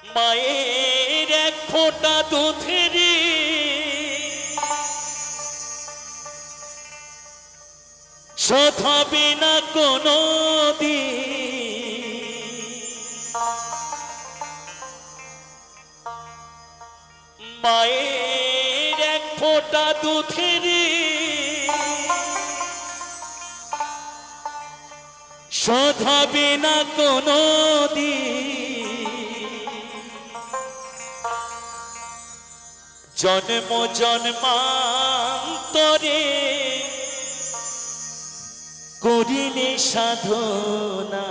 মায়ের এক ফোঁটা দুধেরই শোধ হবে না কোনো দিন। মায়ের এক ফোঁটা দুধেরই শোধ হবে না কোনো দিন। জন্ম জন্মান্তরে করিলে সাধনা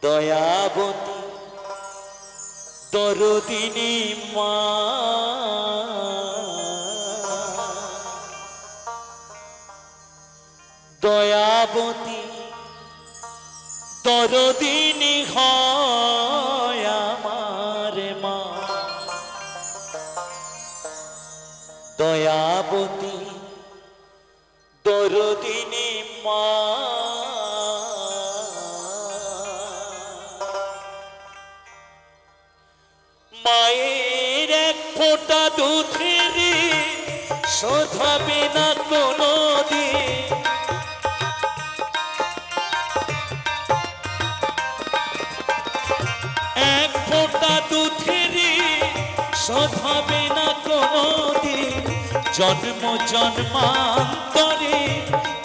দয়াবতী দরদিনী মা। দয়াবতী দরদিনী হয় আমার মা। দয়াবতী দরদিনী মা। মায়ের এক ফোঁটা দুধেরই শোধ হবে না কোনো দিন। এক ফোঁটা দুধেরই শোধ হবে না কোনো দিন। জন্ম জন্মান্তরে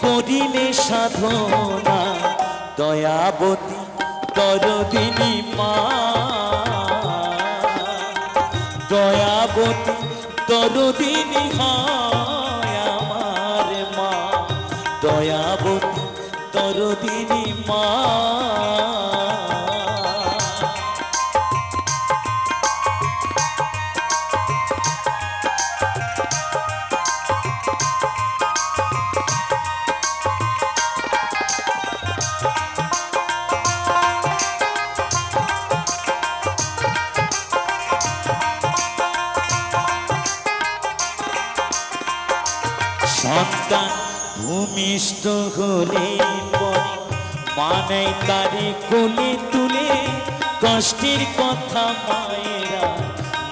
করিলে সাধনা দয়াবতী দরদিনী মা। দয়াবতী দরদিনী হয় আমার মা। দয়াবতী দরদিনী মা। সন্তান ভূমিষ্ঠ হলে পরে মানে তারে কোলে তুলে কষ্টের কথা মায়েরা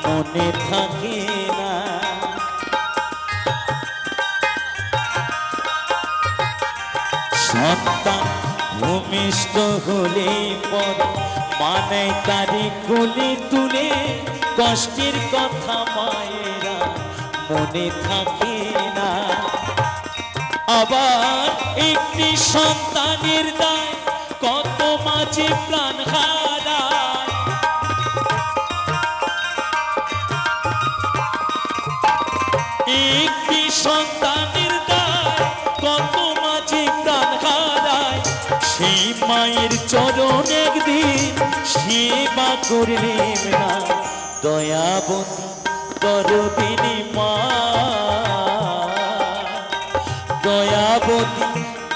মনে থাকে না। সন্তান ভূমিষ্ঠ হলে পরে মানে তারে কোলে তুলে কষ্টের কথা মায়েরা মনে থাকে না। আবার একটি সন্তানের দায় কত মাঝে প্রাণ হারায়। একটি সন্তানের দায় কত মাঝে প্রাণ হারায়। সেই মায়ের চরণ একদিন সেবা করলেন না দয়াবতী দরদিনী মা। দয়াবতী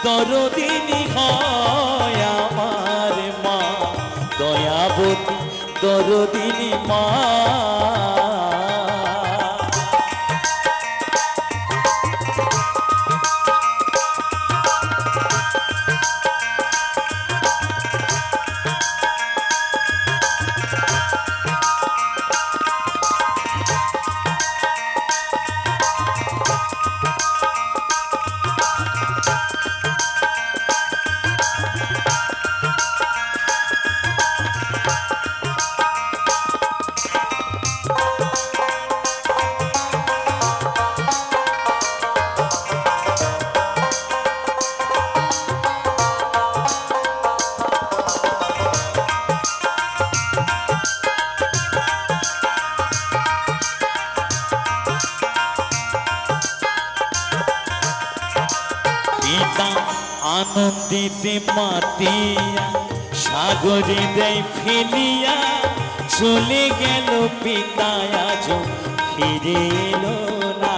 দরদিনী হয় আমার মা। দয়াবতী দরদিনী মা। আনন্দিতে মাতিয়া সাগরে দেয় ফেলিয়া চলে গেল পিতা আজ ফিরে এলো না।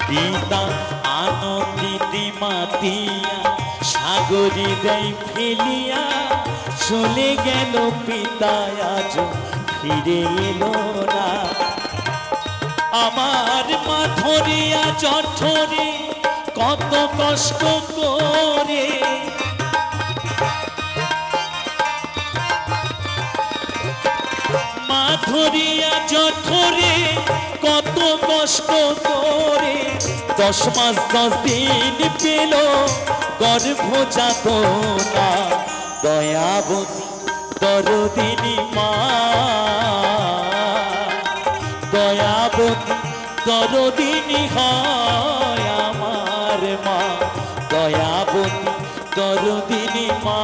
পিতা আনন্দিতে মাতিয়া সাগরে দেয় ফেলিয়া চলে গেল পিতা আজ ফিরে এলো না। আমার মা ধরিয়া জঠরে কত কষ্ট করে মা ধরিয়া জঠরে কত কষ্ট করে 10 মাস 10 দিন পেল গর্ভজাত না দয়াবতী দরদিনী মা দয়াবতী দরদিনী হয় আমার মা দয়াবতী দরদিনী মা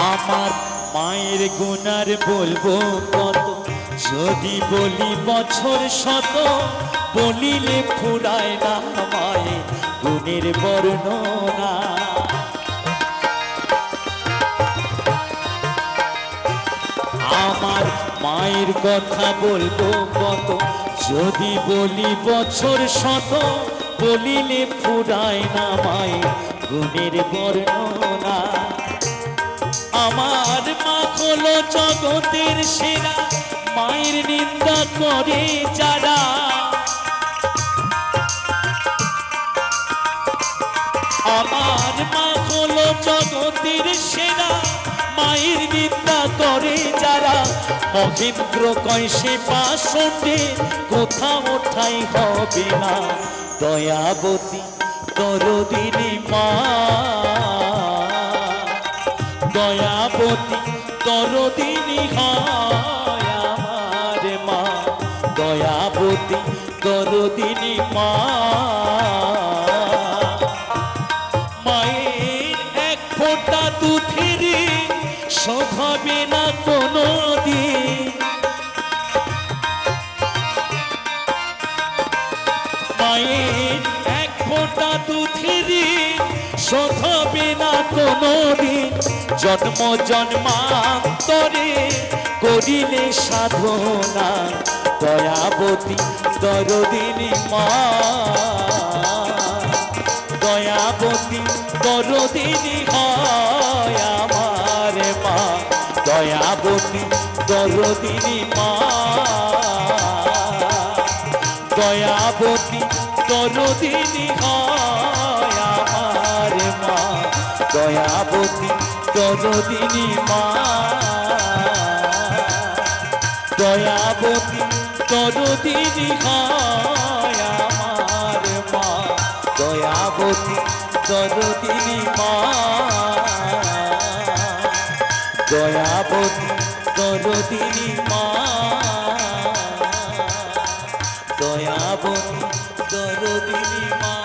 আমার মায়ের গুণার বলবো কত যদি বলি বছর শত বলিলে ফুরায় না মায়ের গুণের বর্ণনা আমার মায়ের কথা বলবো কত যদি বলি বছর শত বলিলে ফুরায় না মায়ের গুণের বর্ণনা আমার মা হলো জগতের সেরা মায়ের নিন্দা করে যারা আমার মা হলো জগতের সেরা মায়ের নিন্দা করে যারা মহেন্দ্র কয়সে পাশে কোথাও ঠাই হবে না দয়াবতী দরদিনী মা দয়াবতী দরদিনী হয় আমার মা দয়াবতী দরদিনী মা মায়ের এক ফোঁটা দুধের শোধ হবে না কোনো দিন মায়ের এক ফোঁটা দুধের শোধ হবে না কোনো দিন জন্ম জন্মান্তরে করিলে সাধনা দয়াবতী দরদিনী মা দয়াবতী দরদিনী হয় আমার মা দয়াবতী দরদিনী মা দয়াবতী দরদিনী হয় আমার মা দয়াবতী দরদিনী মা দয়াবতী দরদিনী হয় আমার মা দয়াবতী দরদিনী মা দয়াবতী দরদিনী মা দয়াবতী দরদিনী মা